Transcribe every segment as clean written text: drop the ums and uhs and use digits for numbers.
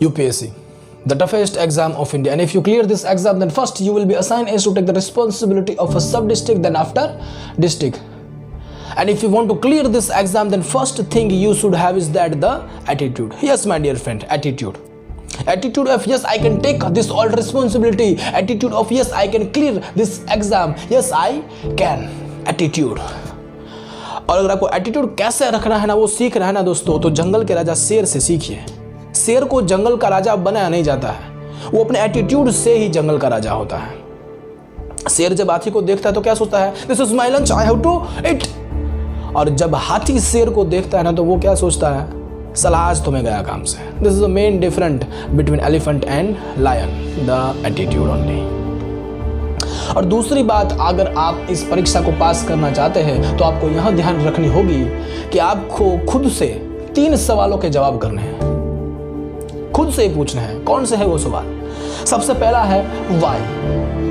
UPSC, the toughest exam of India, and if you clear this exam, then first you will be assigned is to take the responsibility of a sub-district, then after district. And if you want to clear this exam, then first thing you should have is that the attitude. Yes, my dear friend, attitude. Attitude of yes, I can take this all responsibility. Attitude of yes, I can clear this exam. Yes, I can. Attitude. और अगर आपको attitude कैसे रखना है ना, वो सीख रहा है ना दोस्तों, तो जंगल के राजा शेर से सीखिए। शेर को जंगल का राजा बनाया नहीं जाता है, वो अपने एटीट्यूड से ही जंगल का राजा होता है। शेर जब हाथी को देखता है तो क्या सोचता है, this is my lunch, I have to eat. और जब हाथी शेर को देखता है ना, तो वो क्या सोचता है, सलाह आज तुम्हें गया काम से। This is the main different between elephant and lion, the attitude only. और दूसरी बात, अगर आप इस परीक्षा को पास करना चाहते हैं तो आपको यह ध्यान रखनी होगी कि आपको खुद से 3 सवालों के जवाब करने हैं, खुद से ही पूछना है। कौन से है वो सवाल? सबसे पहला है वाई,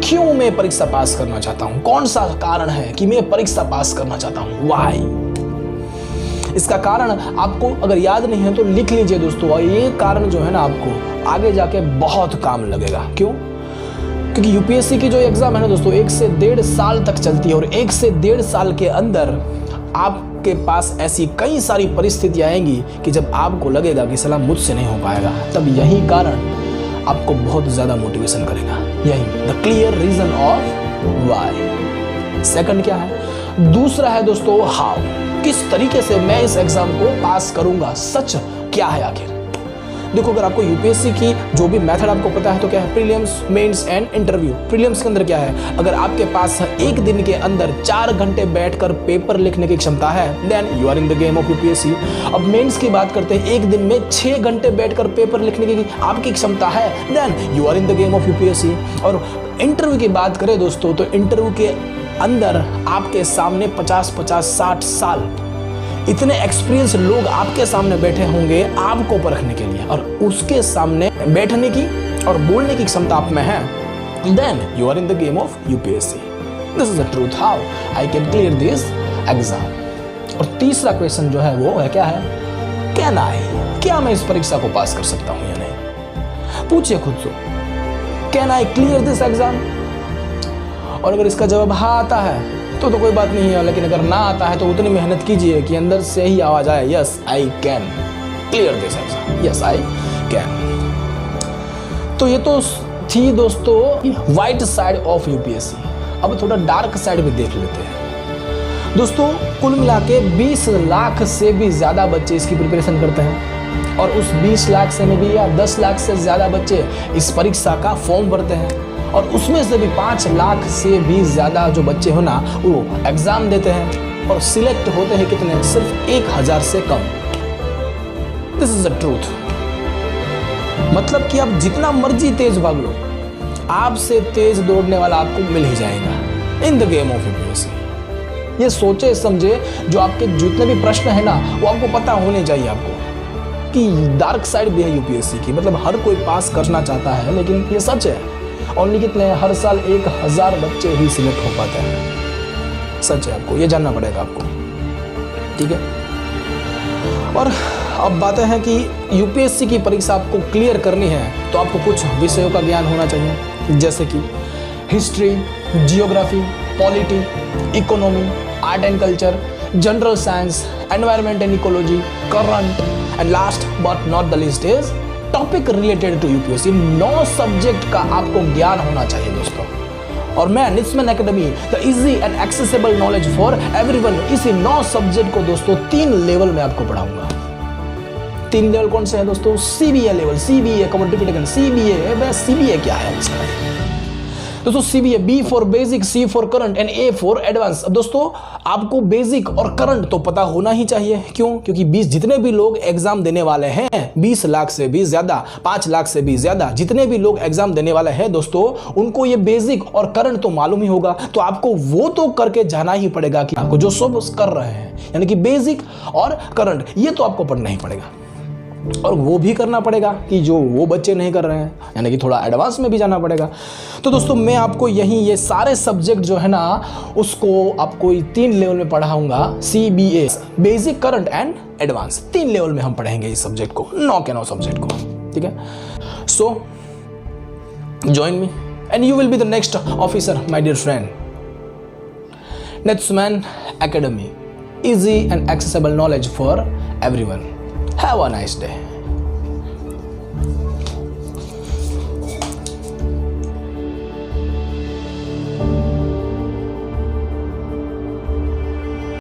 क्यों मैं परीक्षा पास करना चाहता हूं, कौन सा कारण है कि मैं परीक्षा पास करना चाहता हूं, वाई। इसका कारण आपको अगर याद नहीं है तो लिख लीजिए दोस्तों, और ये कारण जो है ना आपको आगे जाके बहुत काम लगेगा। क्यों? क्योंकि यूपीएससी की जो एग्जाम है ना दोस्तों, 1 से 1.5 साल तक चलती है, और 1 से 1.5 साल के अंदर आपके पास ऐसी कई सारी परिस्थितियां आएंगी कि जब आपको लगेगा कि सलाह मुझसे नहीं हो पाएगा, तब यही कारण आपको बहुत ज्यादा मोटिवेशन करेगा। यही the clear reason of why. Second क्या है? दूसरा है दोस्तों हाउ, किस तरीके से मैं इस एग्जाम को पास करूंगा, सच क्या है आखिर। देखो, अगर आपको यूपीएससी की जो भी मेथड आपको पता है तो क्या है, prelims, mains and interview. Prelims के अंदर क्या है, अगर आपके पास 1 दिन के अंदर 4 घंटे बैठकर पेपर लिखने की क्षमता है, then you are in the game of UPSC. अब मेंस की बात करते हैं, 1 दिन में 6 घंटे बैठकर पेपर लिखने की आपकी क्षमता है, then you are in the game of UPSC. और इंटरव्यू की बात करें दोस्तों, तो इंटरव्यू के अंदर आपके सामने 50-50, 60 साल इतने एक्सपीरियंस लोग आपके सामने बैठे होंगे आपको परखने के लिए, और उसके सामने बैठने की और बोलने की क्षमता आप में है, then you are in the game of UPSC. This is the truth how I can clear this exam. और तीसरा क्वेश्चन जो है वो है क्या है, कैन आई, क्या मैं इस परीक्षा को पास कर सकता हूं या नहीं। पूछिए खुद से, can I clear this exam. और अगर इसका जवाब हाँ आता है तो कोई बात नहीं है, लेकिन अगर ना आता है तो उतनी मेहनत कीजिए कि अंदर से ही आवाज आए, yes I can clear this exam, yes I can. तो ये तो थी दोस्तों व्हाइट साइड ऑफ यूपीएससी। अब थोड़ा डार्क साइड भी देख लेते हैं दोस्तों। कुल मिला के 20 लाख से भी ज्यादा बच्चे इसकी प्रिपरेशन करते हैं, और उस 20 लाख से में भी या 10 लाख से ज्यादा बच्चे इस परीक्षा का फॉर्म भरते हैं, और उसमें से भी 5 लाख से भी ज्यादा जो बच्चे हो ना वो एग्जाम देते हैं, और सिलेक्ट होते हैं कितने, सिर्फ 1000 से कम। This is the truth. मतलब कि आप जितना मर्जी तेज भाग लो, आपसे तेज दौड़ने वाला आपको मिल ही जाएगा इन द गेम ऑफ यूपीएससी। ये सोचे समझे, जो आपके जितने भी प्रश्न है ना वो आपको पता होने चाहिए आपको कि डार्क साइड भी है यूपीएससी की। मतलब हर कोई पास करना चाहता है, लेकिन ये सच है, ओनली कितने, हर साल 1000 बच्चे ही सिलेक्ट हो पाते हैं। सच है, आपको ये जानना पड़ेगा आपको, ठीक है। और अब बातें हैं कि यूपीएससी की परीक्षा आपको क्लियर करनी है तो आपको कुछ विषयों का ज्ञान होना चाहिए, जैसे कि history, geography, polity, economy, art and culture, general science, environment and ecology, current, and last but not the least is topic related to UPSC. 9 subject का आपको ज्ञान होना चाहिए दोस्तों। और मैं निस्मन academy, the easy and accessible knowledge for everyone, इसी 9 सब्जेक्ट को दोस्तों 3 लेवल में आपको पढ़ाऊंगा। 3 लेवल कौन से हैं दोस्तों? CBA level, CBA competitive, CBA, CBA क्या है इसका दोस्तों? CBA, B for basic, C for current and A for advance. अब दोस्तों आपको बेसिक और करंट तो पता होना ही चाहिए। क्यों? क्योंकि 20 जितने भी लोग एग्जाम देने वाले हैं, 20 लाख से भी ज्यादा, 5 लाख से भी ज्यादा जितने भी लोग एग्जाम देने वाले हैं दोस्तों, उनको ये बेसिक और करंट तो मालूम ही होगा। तो आपको वो तो करके जाना ही पड़ेगा कि आपको जो सब कर रहे हैं, यानी कि बेसिक और करंट, ये तो आपको पढ़ना ही पड़ेगा। और वो भी करना पड़ेगा कि जो वो बच्चे नहीं कर रहे हैं, यानी कि थोड़ा एडवांस में भी जाना पड़ेगा। तो दोस्तों मैं आपको यहीं ये सारे सब्जेक्ट जो है ना उसको आपको 3 लेवल में पढ़ाऊंगा। CBA, basic, current and advance, 3 level में हम पढ़ेंगे इस सब्जेक्ट को, 9 के 9 सब्जेक्ट को, ठीक है। So join me and you will be the next officer my dear friend. नेत्समैन Academy, easy and accessible knowledge for everyone. Have a nice day.